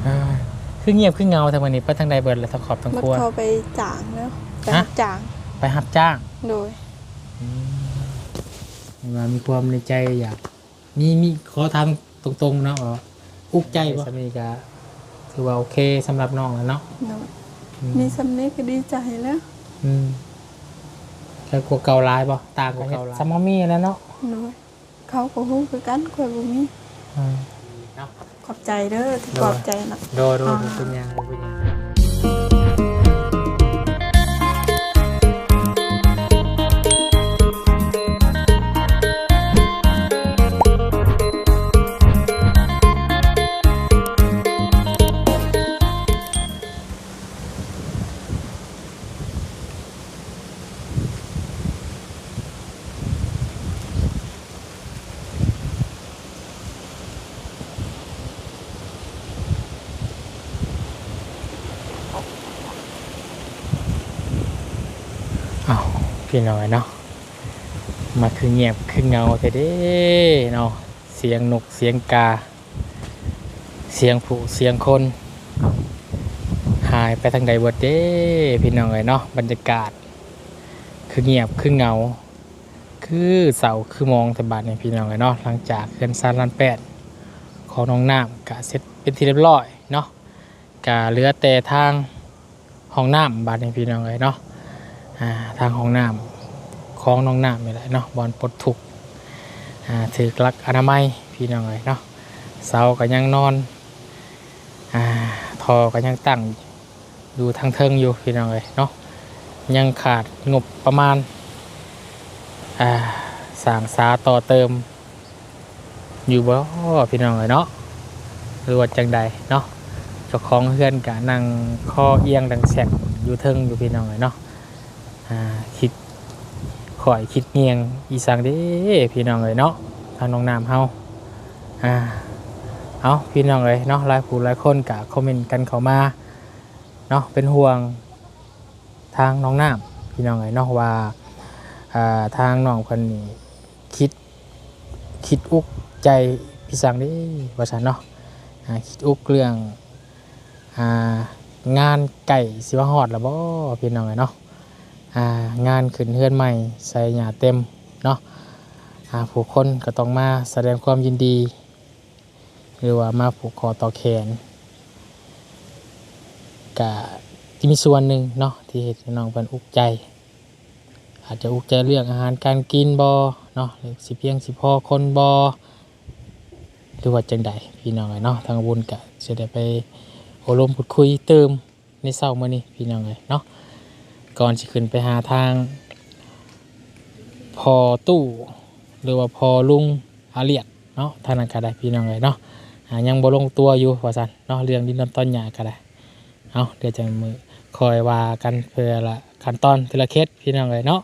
เออคือเงียบคือเงาทางวันนี้ไปทางใดเบิดแล้วทางขอบทาง มั ครัว เขาไปจ่างแล้วไปจ่าง ไปรับจ้าง โดย ว่ามีความในใจอยากมีขอทางตรงๆเนาะอุกใจบ่สามีก็ถือว่าโอเคสำหรับน้องแล้วเนาะ โดยมีสำเนียก็ดีใจแล้ว แล้วกลัวเกาลายบ่ต่างกว่าเกาลายสมอมีแล้วเนาะ โดยเขาก็ฮู้คือกันข่อยบ่มี เนาะ ขอบใจเด้อที่ขอบใจนะ โดเป็นยังเป็นยังอ้าวพี่น้อยเนาะมาคือเงียบคือเงาแต่เด้เนาะเสียงนกเสียงกาเสียงผู้เสียงคนหายไปทางใดเบิดเด้พี่น้อยเนาะบรรยากาศคือเงียบคือเงาคือเสาคือมองแต่บาดเนี่ยพี่น้อยเนาะหลังจากเขื่อนซาลานแปดของน้องน้ำกะเสร็จเป็นที่เรียบร้อยเนาะกะเหลือแต่ทางห้องน้ำบาดเนี่ยพี่น้อยเนาะทางห้องน้ำของน้องน้ำนี่แหละเนาะบอลปลดทุกถือกลักอนามัยพี่น้องเลยเนาะเสาก็ยังนอนทอก็ยังตั้งอยู่ทางเทิงอยู่พี่น้องเลยเนาะยังขาดงบประมาณสร้างสาต่อเติมอยู่บ่พี่น้องเลยเนาะหรือว่าจังใดเนาะเจ้าของเพื่อนกะนั่งคอเอียงดังแสกอยู่เทิงอยู่พี่น้องเลยเนาะคิดข่อยคิดเงียงอีสังเด้พี่น้องเลยเนาะทางน้องน้ำเฮาเอาพี่น้องเลยเนาะหลายผู้หลายคนกะคอมเมนต์กันเข้ามาเนาะเป็นห่วงทางน้องน้ำพี่น้องเลยเนาะว่าทางน้องคนนี้คิดอุกใจพี่สังเด้ว่าฉันเนาะคิดอุกเรื่องงานไก่สิว่าฮอดแล้วบ่พี่น้องเลยเนาะงานขึ้นเฮือนใหม่ใส่หญ้าเต็มเนาะผู้คนก็ต้องมาแสดงความยินดีหรือว่ามาผูกคอต่อแขนก็ที่มีส่วนหนึ่งเนาะที่เห็นน้องเป็นอุกใจอาจจะอุกใจเรื่องอาหารการกินบ่เนาะหรือสิเพียงสิพอคนบ่หรือว่าจังใดพี่น้องเนาะทางบุญก็จะได้ไปอบรมพูดคุยเติมในเช้ามื้อนี้พี่น้องเนาะก่อนจะขึ้นไปหาทางพอตู้หรือว่าพอลุงอาเลียดเนาะทางนั้นก็ได้พี่น้องเนาะยังบ่ลงตัวอยู่ว่าซั่นเนาะเรื่องดินน้ำต้นหญ้าก็ได้เอาเดี๋ยวจะมือคอยว่ากันเพื่อละขั้นตอนทีละเคสพี่น้องเนาะ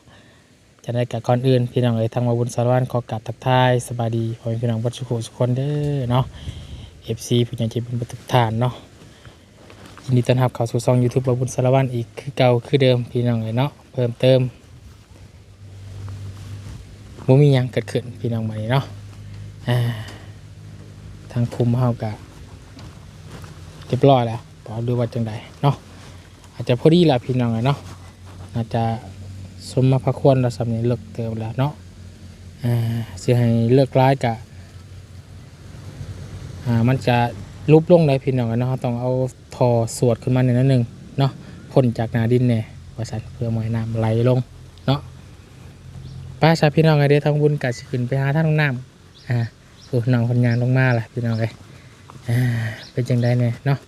จะได้กับก่อนอื่นพี่น้องทางมาบุญสารวัตรขอกราบทักทายสบายดีขอให้พี่น้องบัดสุขสุขคนเด้อเนาะ FC ผู้ใหญ่ใจบุญทุกท่านเนาะยินดีต้อนรับเข้าสู่ช่อง YouTube บาบุญสารวัตรอีกคือเก่าคือเดิมพี่น้องเนาะเพิ่มเติมบ่มีหยังเกิดขึ้นพี่น้องมานี่เนาะทางภูมิเฮากะเรียบร้อยแล้วพอดูว่าจังใดเนาะอาจจะพอดีละพี่น้องเนาะอาจจะสมมาพระควรเราสำเนียงเลิกเติมแล้วเนาะสิให้เลิกร้ายกะมันจะลุบลงเลยพี่น้องเนาะต้องเอาท่อสวดขึ้นมาหนึ่งนิดนึงเนาะพ่นจากนาดินเนี่ยว่าสันเพื่อมวยน้ำไหลลงเนาะป้าชาพี่น้องเดี๋ยวทางบุญกัดสิขึ้นไปหาท่านน้ำน้องคนงานลงมาล่ะพี่น้องเลยเป็นจังได้เนี่ยเนาะ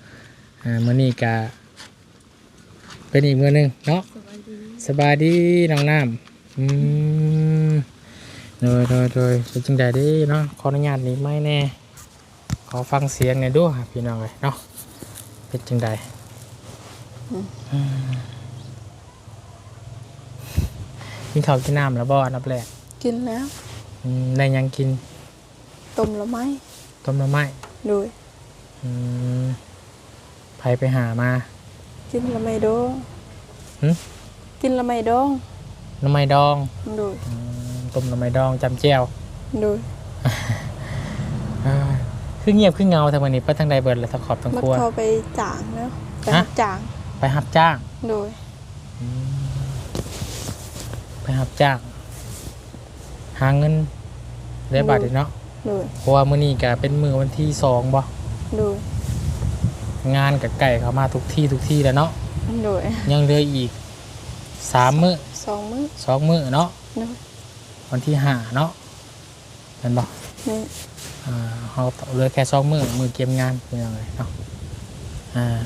มื้อนี้กะเป็นอีกมื้อนึงเนาะสบายดีน้องน้ำโดยเป็นจังได้ดิเนาะขออนุญาตนี้ไม่แน่ขอฟังเสียงหน่อยด้วยพี่น้องเลยเนาะเป็นจังได้กินข้าวกินน้ำแล้วบ่อันดับแรกกินแล้วได้ยังกินต้มละไม้ต้มละไม้โดยไปหามากินละไม้ดองกินละไม้ดองละไม้ดองโดยต้มละไม้ดองจำแจ่วโดย คือเงียบคือเงาทางวันนี้ไปทางใดเบิดแล้วทางขอบทาง มั ครัว เขาไปจ่างแล้วไป ฮะ จ่าง ไปรับจ้าง โดย ไปรับจ้าง หาเงินได้บาทเนาะ โดย เพราะว่ามื้อนี้ก็เป็นมื้อวันที่2บ่ โดย งานกับไก่เขามาทุกที่แล้วเนาะ โดย ยังเหลืออีก3มื้อ 2 มื้อ 2มื้อเนาะ โดย วันที่5เนาะเห็นบ่ นี่ เขาเหลือแค่2มื้อเก็บงานเป็นยังไงเนาะ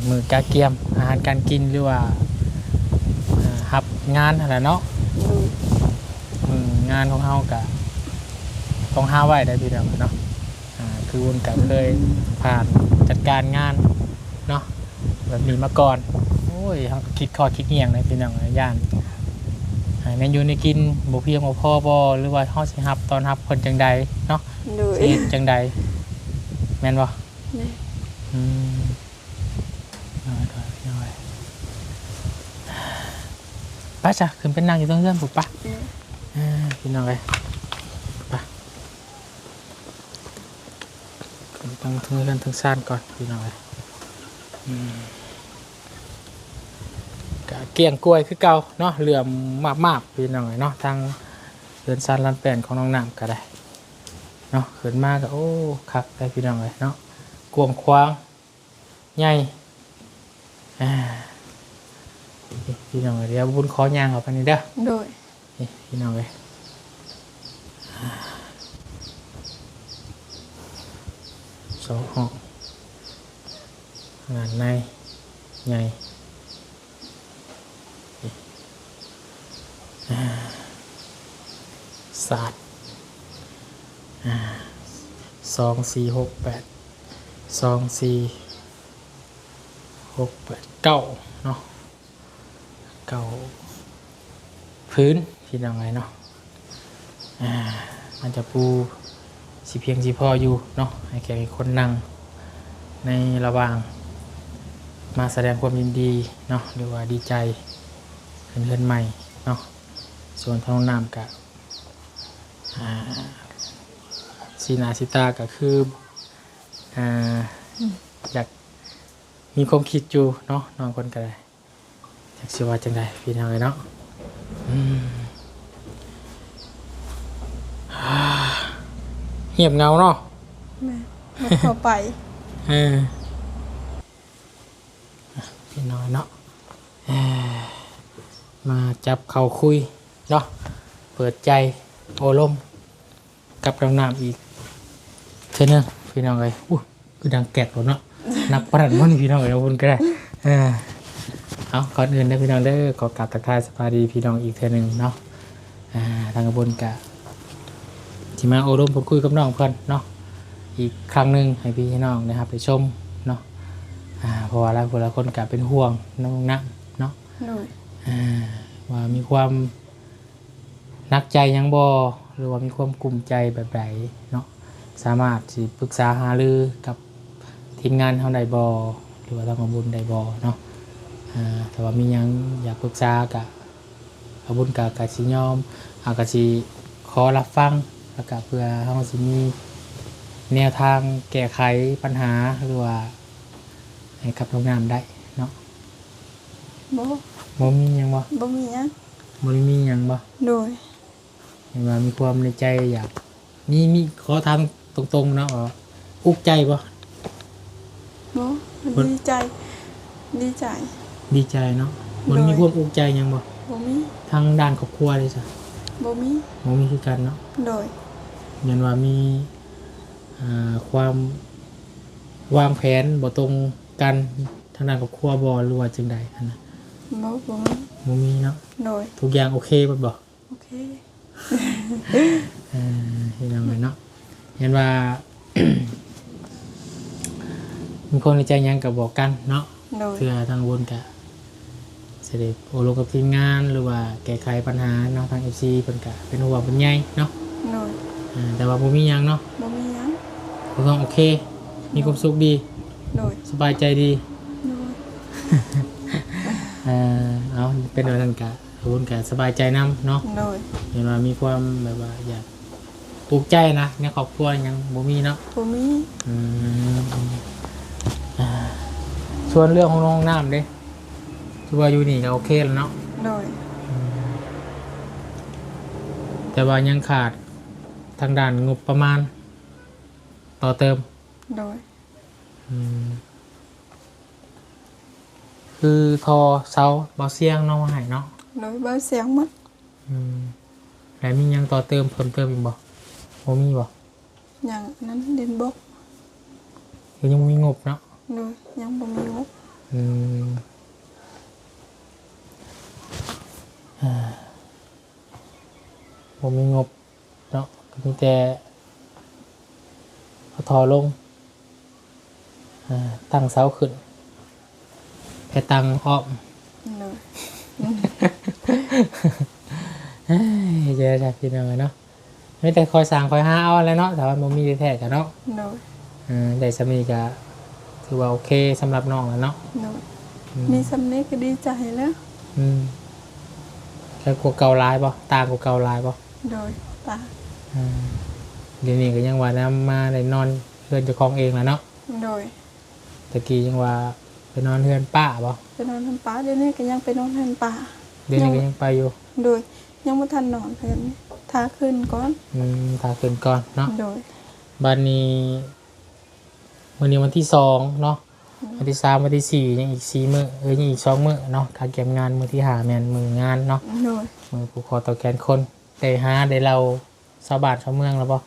มื้อการเกียมอาหารการกินหรือว่ารับงานนั่นแหละเนาะ โดย งานของเฮาก็ต้องหาไว้ได้พี่น้องเนาะคือวุ้นก็เคยผ่านจัดการงานเนาะแบบนี้มาก่อนโอ้ยเฮาก็คิดข้อคิดเหี่ยงเลยพี่น้องย่านแม่นอยู่ในกินบ่เพียงบ่พอบ่หรือว่าเฮาสิรับตอนรับเพิ่นจังใดเนาะ โดย สิเฮ็ดจังใดแม่นบ่ นี่ อืมน้อยป้าจ้ะขึ้นเป็นนางอยู่ตรงเรือนปุ๊บป่ะพี่น้องเลยป่ะขึ้นตั้งทั้งเรือนทั้งซ่านก่อนพี่น้องเลยกะเกี่ยงกล้วยคือเก่าเนาะเหลื่อมมากๆพี่น้องเลยเนาะทางเรือนซ่านลานแปลนของน้องน้ำก็ได้เนาะขึ้นมาก็โอ้คักได้พี่น้องเลยเนาะกวงควางใหญ่พี่น้องเดี๋ยวบุญขอยางออกไปนี่เด้อ โดย นี่พี่น้องเลย2 ห้องงานในใหญ่ศาสตร์2 4 6 8 2 4 6 8 9เนาะ9พื้นพี่น้องเลยเนาะมันจะปูสิเพียงสิพออยู่เนาะให้แก่คนนั่งในระหว่างมาแสดงความยินดีเนาะหรือว่าดีใจเพื่อนใหม่เนาะส่วนทางน้ำกับสีหนาสีตาก็คืออยากมีความคิดอยู่เนาะน้องคนก็ได้อยากสิว่าจังไดพี่น้องเลยเนาะเหียบเงาเนาะ แม่มันเข้าไป พี่น้อยเนาะมาจับเข่าคุยเนาะเปิดใจโอลมกับน้ำน้ำอีกเช่นนึงพี่น้องเลยคือดังแกะหมดเนาะ นักประดับมันพี่น้องเลยนะคุณก็ได้เอาก่อนอื่นนะพี่น้องเด้อขอกราบทักทายสวัสดีพี่น้องอีกเท่านึงเนาะทางกระบวนกะที่มาโอลมพูดคุยกับน้องเพื่อนเนาะอีกครั้งหนึ่งให้พี่น้องนะครับไปชมเนาะเพราะว่าหลายคนกะเป็นห่วงน้องนักเนาะ โดย ว่ามีความนักใจยังบ่หรือว่ามีความกลุ้มใจแบบไหนเนาะสามารถสิปรึกษาหารือกับทีมงานเฮาได้บ่หรือว่าทางบุญได้บ่เนาะแต่ว่ามียังอยากปรึกษากะบุญกะสิยอมกะสิขอรับฟังแล้วก็เพื่อเฮาสิมีแนวทางแก้ไขปัญหาหรือว่าให้กับโรงงานได้เนาะ บ่ บ่มีหยังบ่ บ่มีหยัง บ่มีหยังบ่ โดย เห็นว่ามีความในใจอยากมีขอทางตรงๆเนาะอุกใจบ่ บ่ดีใจ ดีใจ ดีใจเนาะมันมีความอุกใจหยังบ่ บ่มี ทางด้านครอบครัวเลยจ้ะ บ่มี บ่มีคือกันเนาะ โดย เห็นว่ามีความวางแผนบ่ตรงกันทางด้านครอบครัวบ่หรือว่าจังใดอันน่ะ บ่มี บ่มีเนาะ โดย ทุกอย่างโอเคบ่บ่ โอเค เห็นยังไงเนาะเห็นว่า มีคนในใจหยังก็บอกกันเนาะ โดย เพื่อทางวนกะเสด็จโอโลกับทีมงานหรือว่าแก้ไขปัญหาเนาะทาง FC เพิ่นกะเป็นห่วงเป็นใยเนาะ โดย แต่ว่าบ่มีหยังเนาะ บ่มีหยัง ทุกอย่างโอเค มีความสุขดี โดย สบายใจดี โดย เอาเป็นแบบนั้นกะวนกะสบายใจนํเนาะ โดย เห็นว่ามีความแบบว่าอยาก ปลูกใจนะในครอบครัวยังบ่มีเนาะ บ่มี อืมอ่าส่วนเรื่องของน้องน้ำเด้คือว่าอยู่นี่ก็โอเคแล้วเนาะ โดย แต่ว่ายังขาดทางด้านงบประมาณต่อเติม โดย อืมคือทอเสาเบาเสียงเนาะมาให้เนาะ โดยเบาเสียงหมด อืมแล้วมียังต่อเติมเพิ่มเติมอีกบ่บ่มีบ่ อย่างนั้นดินบก คือยังบ่มีงบเนาะ โดยยังบ่มีงบ อืมอ่าบ่มีงบเนาะก็มีแต่เอาทอลงตั้งเสาขึ้นแค่ตั้งอ้อม โดย เฮ้ยเจอจากพี่น้องเนาะไม่แต่คอยสั่งคอยหาเอาอะไรเนาะแต่ว่ามันมีแท้กันเนาะ โดย ได้สามีก็ถือว่าโอเคสำหรับน้องแล้วเนาะ โดยมีสำเนียงก็ดีใจแล้ว อืมแล้วกลัวเกาลายป่ะตากลัวเกาลายป่ะ โดยตา เดี๋ยวนี้ก็ยังว่านะมาได้นอนเพื่อนเจ้าของเองแล้วเนาะ โดย ตะกี้ยังว่าไปนอนเพื่อนป้าป่ะ ไปนอนทำป่าเดี๋ยวนี้ก็ยังไปนอนทำป่า เดี๋ยวนี้ก็ยังไปอยู่ โดยยังบ่ทันนอนเพิ่นทาขึ้นก่อน ตาขึ้นก่อนเนาะ โดย บัดนี้วันนี้วันที่2เนาะวันที่3วันที่4ยังอีก4มื้อยังอีก2มื้อเนาะถ้าเก็บงานมื้อที่5แม่นมื้องานเนาะ โดย มือผูกคอต่อแกนคนได้หาได้เราชาวบ้านชาวเมืองแล้วป่ะ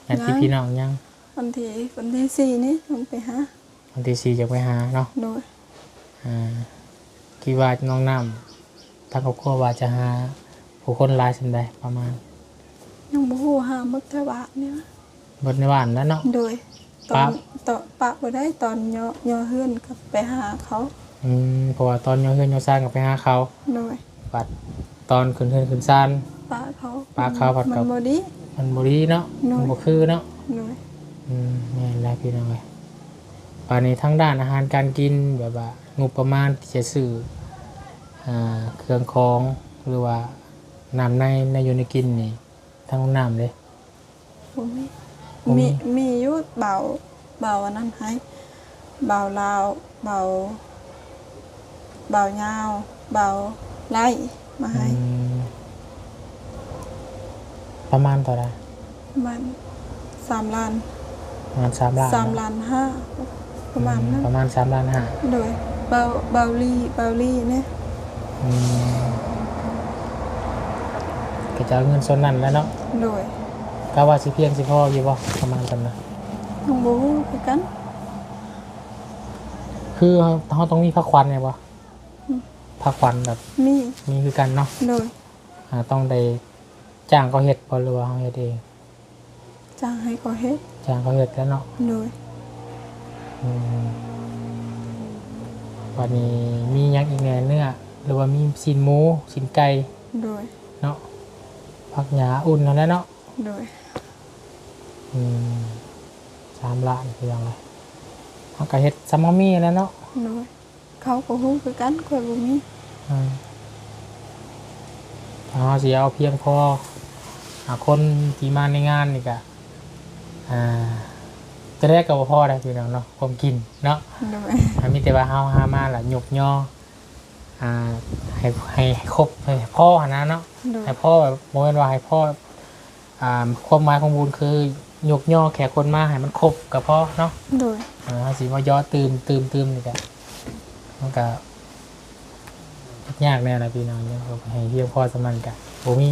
งานที่พี่น้องยัง วันที่4นี่ต้องไปหา วันที่4จะไปหาเนาะ โดย กี่ว่าน้องน้ำทางครอบครัวว่าจะหาผู้คนหลายสันใดประมาณ ยังบ่ฮู้หาบักทบาทเนี่ย บนในบ้านแล้วเนาะ โดยต ปั๊ อบ นตอนปะบ่ได้ตอนย่อเฮือนกับไปหาเขา เพราะว่าตอนย้อนเฮือนย้อนซ่านกับไปหาเขา โดย บัดตอนขึ้นเฮือนขึ้นซ่าน ปะเขา ปะเขาผัดกับ มันบ่ดี มันบรีเนาะ น้อย มันบ่คือเนาะ โดย นี่แหละพี่น้องเลยป่านนี้ทั้งด้านอาหารการกินแบบว่างบประมาณที่จะซื้อเครื่องของหรือว่าน้ำในอยู่ในกินนี่ทั้งน้ำเลย บ่มี บ่มี มีอยู่เบาอันนั้นให้เบาลาวเบายาวเบาไล่มาให้ ประมาณเท่าไหร่ มัน3ล้าน ประมาณ3 ล้าน 3ล้านห้าประมาณนั้น ประมาณ3 ล้านห้า โดยเบาลี่เนี่ย ก็จะเอาเงินส่วนนั้นแล้วเนาะ โดย ก็ว่าสิเพียงสิพออยู่บ่ประมาณนั้นนะ ทั้งบ่ฮู้คือกัน คือเขาต้องมีพักควันไงบ่พักควันแบบ มี มีคือกันเนาะ โดย ต้องได้จ้างเขาเฮ็ดบ่หรือว่าเขาเฮ็ดเอง จ้างให้เขาเฮ็ด จ้างเขาเฮ็ดแล้วเนาะ โดย วันนี้มีหยังอีกแหน่เนื้อหรือว่ามีชิ้นหมูชิ้นไก่ โดย เนาะผักหญ้าอุ่นนั่นแหละเนาะ โดย 3 ล้านคือหยังไงเขาก็เฮ็ดซัมมามี่แล้วเนาะ โดยเขาก็ฮู้คือกันข่อยบ่มี ถ้าเราสิเอาเพียงพอคนที่มาในงานนี่ก็จะได้กับพ่อได้พี่น้องเนาะความกินเนาะ โดย มีแต่ว่าเฮาหามาล่ะหยกย่อให้ครบให้พ่อนะเนาะ โดย ให้พ่อแบบโมเมนว่าให้พ่อความหมายของบุญคือหยกย่อแขกคนมาให้มันครบกับพ่อเนาะ โดย สิว่าย่อตื่มนี่ก็มันก็ยากแน่นะพี่น้องเนี่ยให้เพียงพ่อสมันกันบ่มี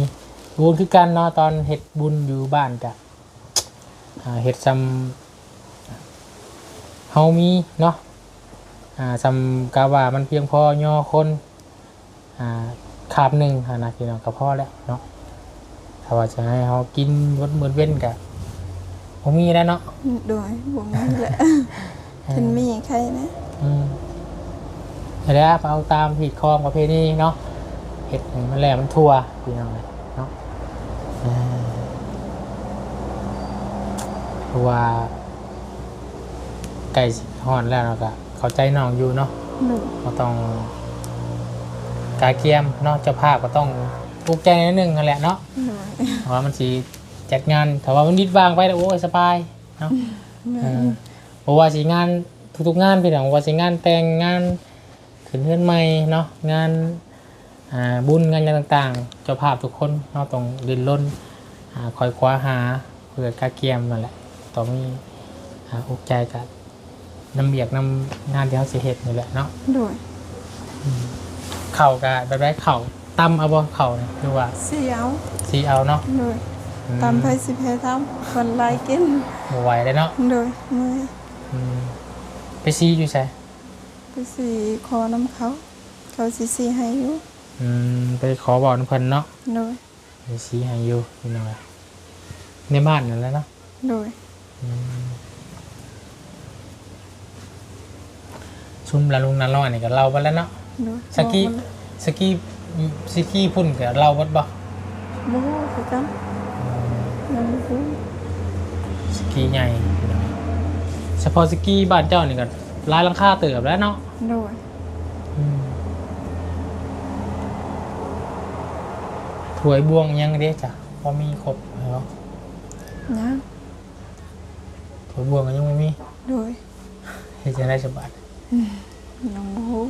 บุญคือกันเนาะตอนเฮ็ดบุญอยู่บ้านก็เฮ็ดซ้ำเฮามีเนาะซ้ำกะว่ามันเพียงพอย่อคนคาบหนึ่งนะพี่น้องกับพ่อแล้วเนาะถ้าว่าจะให้เฮากินวันมื้อเว้นก็บ่มีแล้วเนาะ โดยบ่มีแหละเป็นมีใครนะ แล้วเอาตามผิดคลองประเพณีเนาะเห็ดให้มันแหลมมันทั่วพี่น้องเลยเนาะเพราะว่าไก่ห่อนแล้วเราก็เข้าใจน้องอยู่เนาะ โดย ก็ต้องกาเกียมเนาะเจ้าภาพก็ต้องปลุกใจนิดนึงนั่นแหละเนาะ โดย เพราะว่ามันสี จัดงานถ้าว่ามันนิดวางไปแล้วโอ้ยสบายเนาะเพราะว่าสิงานทุกๆงานพี่น้องว่าสิงานแต่งงานขึ้นเฮือนใหม่เนาะงานบุญงานต่างๆเจ้าภาพทุกคนเนาะต้องดิ้นรนคอยคว้าหาเพื่อกาเกียมนั่นแหละต้องมีอกใจกับน้ำเบียกน้ำงานที่เขาสิเฮ็ดนี่แหละเนาะ โดย เข่ากับแบบไรเข่าตำเอาบ่เข่าเนี่ยดูว่า สีเอา สีเอาเนาะ โดยตามไผสิแพ้ทำคนไล่กิน บ่ไหวเลยเนาะ โดยเมื่อย อืมไปซีอยู่ใช่ ไปสีคอน้ำเขา เขาสิสีให้อยู่ ไปขอบอกน้ำเพิ่นเนาะ โดย ไปซีให้อยู่พี่น้อยในบ้านนั่นแหละเนาะ โดย ชุมละลุงนาร้อยนี่ก็เล่าไปแล้วเนาะ โดย สกี้สกี้สกี้พุ่นก็เล่าเบิดบ่ บ่ฮู้คือกันยังบ่ฮู้ สกี้ใหญ่พี่น้อยเฉพาะสกี้บ้านเจ้านี่ก็หลายหลังคาเติบแล้วเนาะ โดย ถวยบวงยังเด้จ้ะพอมีครบแล้ว ยัง ถวยบวงก็ยังไม่มี โดย เฮ็ดจังได๋ฉบับ ยังบ่ฮู้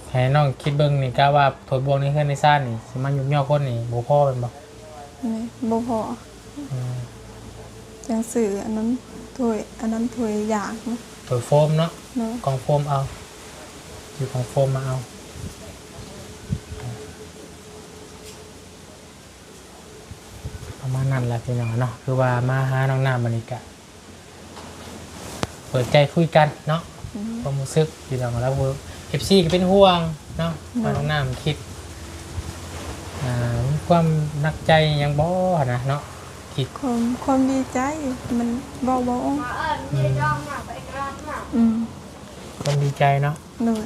ให้น้องคิดเบิ่งนี่ก็ว่าถวยบวงนี่เฮือนในซ่านนี่สิมายุ่งยากคนนี่บ่พอเป็นบ่ นี่บ่พอจังสื่ออันนั้นถ้วยอันนั้นถ้วยอยากนะ ถวยโฟมเนาะ เนาะ กล่องโฟมเอาอยู่ของโฟมมาเอาประมาณนั้นแหละพี่น้องเนาะคือว่ามาหาน้องน้ำมันนี่กะเปิดใจคุยกันเนาะความรู้สึกพี่น้องแล้วFC ก็เป็นห่วงเนาะว่าน้องน้ำคิดมีความหนักใจหยังบ่นะเนาะคิด ความดีใจมันบ่อืม ความดีใจเนาะ โดย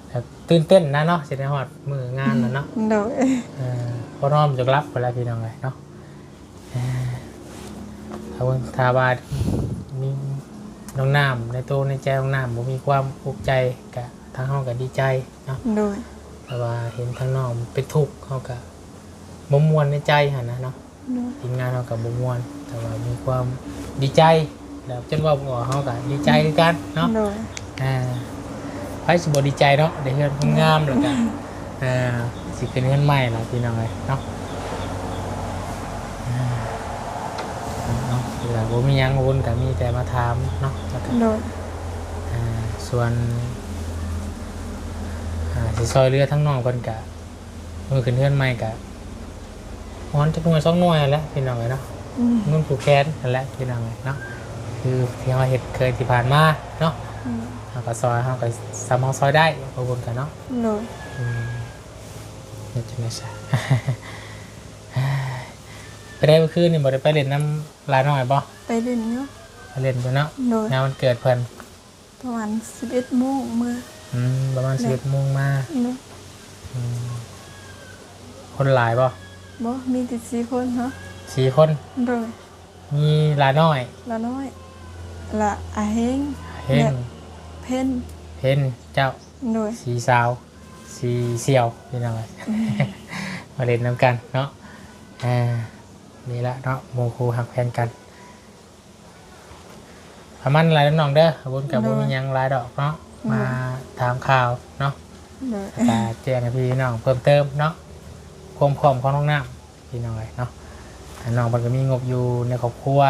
แบบตื่นเต้นนะเนาะสิได้ฮอดมืองานแล้วเนาะ โดย พอน้อมจะรับไปแล้วพี่น้องเลยเนาะถ้าว่ามีน้องน้ำในตัวในใจน้องน้ำผมมีความภูมิใจกับทางห้องกับดีใจเนาะ โดย แต่ว่าเห็นทางน้องเป็นทุกข์เขากับบ่มวนในใจหันนะเนาะ โดย ทีมงานเขากับบ่มวนแต่ว่ามีความดีใจแล้วจนว่าบ่เขากับดีใจคือกันเนาะ โดย ไพ่สิบดีใจเนาะได้เฮือนงามแล้วกันสิเป็นเฮือนใหม่แล้วพี่น้องเลยเนาะเนาะเวลาผมมียังวนกับมีแต่มาถามเนาะแล้วก็ โดย ส่วนสิซอยเรือทั้งน้องคนกะมือขึ้นเฮือนใหม่กะฮ้อนจะหน่วย2หน่วยแหล้วพี่น้องเลยเนาะนุ่นผูกแขนนั่นแหละพี่น้องเลยเนาะคือที่เราเห็นเคยที่ผ่านมาเนาะเราก็ซอยเราก็สามารถซอยได้ขอบคุณกันเนาะ โดย นี่จะไม่ใช่ ไปได้เมื่อคืนนี่บ่ได้ไปเล่นน้ำลายน้อยบ่ ไปเล่นอยู่ ไปเล่นไปเนาะ โดย งานวันเกิดเพิ่น ประมาณ11โมงมื้อ ประมาณ11 โมงมา เนาะ คนหลายบ่ บ่มีแต่4คนเนาะ 4 คน โดย มีลายน้อย ละน้อยละอาเฮง เฮง เพ่น เพนเจ้า โดย สีสาวสีเสี่ยวพี่น้อง มาเล่นน้ำกันเนาะนี่ละเนาะโมคูหักแพนกันประมาณอะไรน้องเด้อขอบคุณกับบุญยังหลายดอกเนาะมาถามข่าวเนาะ โดย แต่แจ้งให้พี่น้องเพิ่มเติมเนาะความพร้อมของน้องน้ำพี่น้องเลยเนาะน้องมันก็มีงบอยู่ในครอบครัว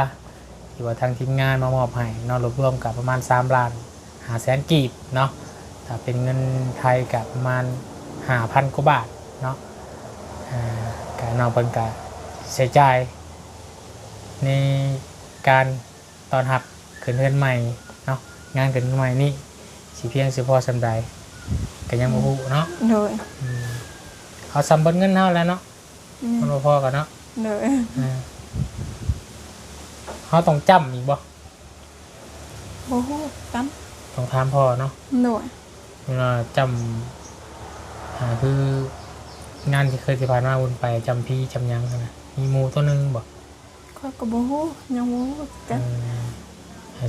ที่ว่าทางทีมงานมามอบให้เนาะรวบรวมกับประมาณ3 ล้าน5 แสนกีบเนาะถ้าเป็นเงินไทยกับประมาณ5,000 กว่าบาทเนาะการน้องเป็นการใช้จ่ายในการตอนหับขึ้นเฮือนใหม่เนาะงานขึ้นเฮือนใหม่นี่สิเพียงสิพอสำใดก็ยังบ่ฮู้เนาะ โดย เอาสำเบิดเงินเท่าแล้วเนาะมันบ่พอกันเนาะ โดย เขาต้องจำอีกบ่ บ่ฮู้กัน ต้องถามพ่อเนาะ โดย เวลาจำคืองานที่เคยที่ผ่านมาวนไปจำพี่จำยังนะมีหมูตัวหนึงบ่ ข้อยก็บ่ฮู้ยังบ่ฮู้กัน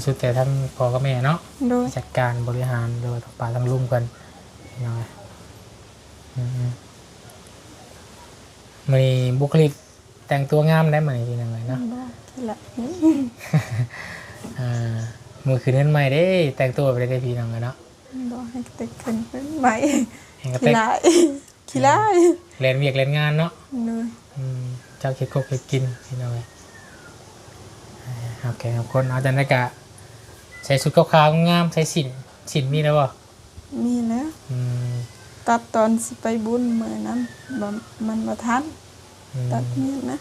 สุดแต่ทั้งพ่อกับแม่เนาะ โดย จัดการบริหารโดยทั้งป่าทั้งลุงกันพี่น้องมีบุคลิกแต่งตัวงามได้ไหมพี่น้องเนาะ บ่ละ มือคืนนั้นใหม่ได้แต่งตัวไปได้พี่น้องเนาะ บ่ให้แต่ขึ้นเป็นใหม่ เห็นกระ ขี้ เต็ก ลายขี้ลาย เรียนเวียกเรียนงานเนาะ โดย เจ้าเค็ดคบเค็ดกินพี่น้องโอเคครับคนเอาจันทกะใส่ชุดขาวๆงามใส่สินมีแล้วบ่ มีแล้วตัดตอนสิไปบุญมื้อนั้นบ่มันบ่ทันตัดมีนะ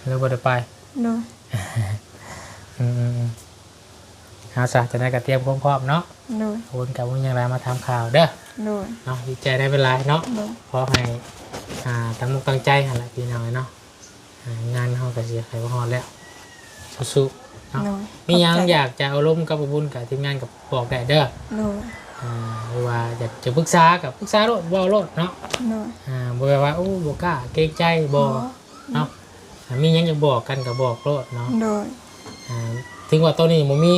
แล้วบ่ได้ไป โดย เอาซะจันทกะเตรียมพร้อมๆเนาะ โดย คนกับว่าอย่างไรมาทำข่าวเด้อ โดย เนาะดีใจได้เป็นไรเนาะ โดย เพราะให้ตั้งมุกตั้งใจหั่นแหละพี่น้อยเนาะงานเขาก็เสียใครว่าฮอดแล้วสู้ๆเนาะ โดย มีหยังอยากจะเอาร่มกับบุญกับทีมงานกับบอกได้เด้อ โดย หรือว่าอยากจะปรึกษากับปรึกษาโลดเว้าโลดเนาะ โดย บ่แบบว่าโอ้บ่กล้าเกรงใจบ่เนาะมีหยังจะบอกกันก็บอกโลดเนาะ โดย ถึงว่าตอนนี้บ่มี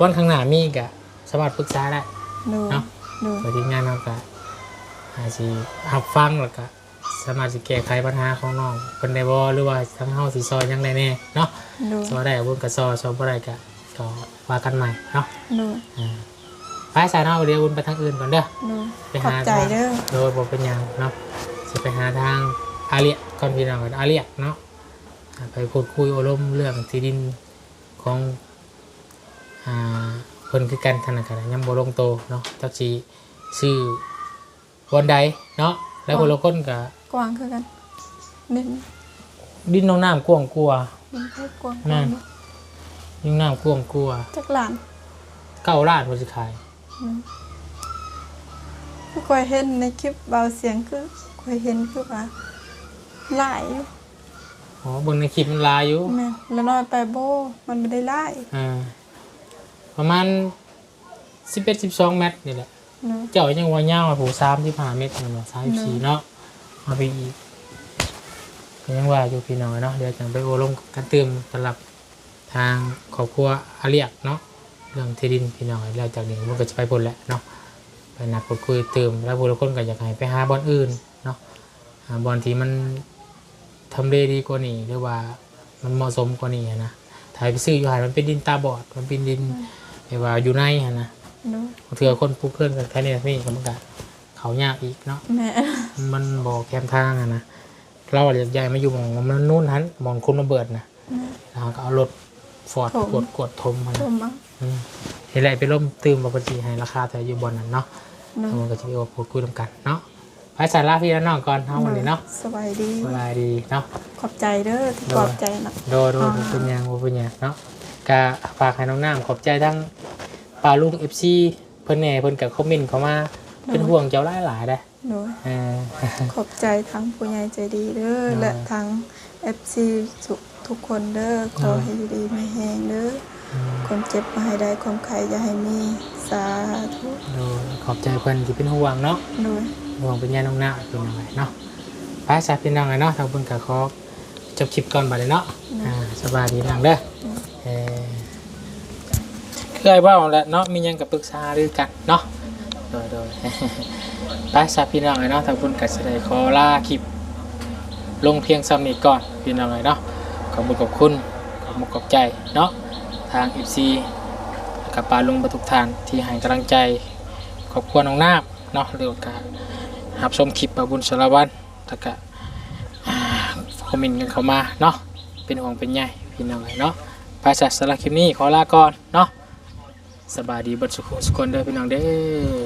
วันข้างหน้ามีก็สามารถปรึกษาได้ โดย เนาะ โดย โดยทีมงานเราก็อาจสิรับฟังแล้วก็สามารถสิแก้ไขปัญหาของน้องเพิ่นได้บ่หรือว่าทางเฮาสิซอยหยังได้แน่เนาะ โดย ซอยได้บุญก็ซอยบ่ได้ก็ว่ากันใหม่เนาะ โดย ไปสายเนาะเดี๋ยวบุญไปทางอื่นก่อนเด้อ โดย ไป ขอบ หา ใจเด้อ โดยบ่เป็นหยังเนาะสิไปหาทางอาเลียก่อนพี่น้องก่อนอาเลียเนาะไปพูดคุยอารมณ์เรื่องที่ดินของเพิ่นคือกันธนาคารยังบ่ลงโตเนาะจักสิซื้อวันใดเนาะแล้วคนละคนก็ กว้างคือกันดิน ดินน้องน้ำกว้างกลัวา ดินแค่กว้าง นั่น ยิ่งน้ำกว้างกลัวา จักหลาน 9 ล้านบ่สิขาย คือคอยเห็นในคลิปเบาเสียงคือคอยเห็นคือว่าหลายอยู่ อ๋อเบิ่งในคลิปมันหลายอยู่ แม่แล้วน้อยไปโบมันไม่ได้หลาย ประมาณ11-12 เมตรนี่แหละ เนาะ เจ้ายังว่ายาวมาผู35 เมตรนั่นว่า34เนาะมาไปอีกก็ยังว่าอยู่พี่น้อยเนาะเดี๋ยวจังไปโอลมกันเติมสำหรับทางครอบครัวอาเรียกเนาะเรื่องที่ดินพี่น้อยแล้วจากนี้มันก็จะไปพุ่นแหละเนาะไปนัดพูดคุยเติมแล้วผู้ละคนก็อยากให้ไปหาบอลอื่นเนาะหาบอลที่มันทำเลดีกว่านี้หรือว่ามันเหมาะสมกว่านี้นะถ้าไปซื้ออยู่หาดมันเป็นดินตาบอดมันเป็นดินแบบว่าอยู่ในนะ เนาะ เถื่อคนปลูกเพื่อนกันแค่นี้นี่ก็มันก็เขายากอีกเนาะ แม่ มันบอกแคมทางอะนะเราอยากใหญ่มาอยู่หมองมันนู่นหันหมองคุณระเบิดนะแล้วก็เอารถฟอร์ดกดทมมัน ต้มมั้ง เห็นไรไปร่มตื้มบปจีให้ราคาแต่อยู่บนนั้นเนาะ เนาะ มันก็จะมีโอพูดคุยกันเนาะไปสาระพี่น้องก่อนเท่าวันนี้เนาะ สบายดี สบายดีเนาะ ขอบใจเด้อที่ขอบใจนะ โดเป็นยังเป็นยังเนาะกะฝากให้น้องน้ำขอบใจทั้งปลาลุงFC เพิ่นแหน่เพิ่นกับคอมเมนต์เข้ามาเป็นห่วงเจ้าหลายๆได้ โดยขอบใจทั้งผู้ใหญ่ใจดีเด้อและทั้ง FC ทุกคนเด้อขอให้อยู่ดีไม่แห้งเด้อความเจ็บมาให้ได้ความไข้อย่าให้มีสาธุ โดยขอบใจเพิ่นที่เป็นห่วงเนาะ โดย ห่วงเป็นยาน้องหน้าเป็นยังไงเนาะไปสาพี่น้องไงเนาะทางเพิ่นก็ขอจบคลิปก่อนบัดนี้เนาะสบายดีนางเด้อคือไอ้บ้าแหละเนาะมีหยังกับปรึกษาหรือกันเนาะโดยไปสาพี่น้องไงเนาะทางเพิ่นก็สิได้ขอลาคลิปลงเพียงซ้ำนี้ก่อนพี่น้องไงเนาะขอบคุณขอบคุณขอบใจเนาะทาง FC กับปาลุงประทุกทานที่ให้กำลังใจขอบคุณน้องน้ำเนาะเรื่องการรับชมคลิปบาบุญสารวัตรแล้วก็คอมเมนต์กันเข้ามาเนาะเป็นห่วงเป็นใยพี่น้องเนาะภาษาสารบคลิปนี้ขอลาก่อนเนาะสบายดีเบัดสุขสุขคนเด้อพี่น้องเด้อ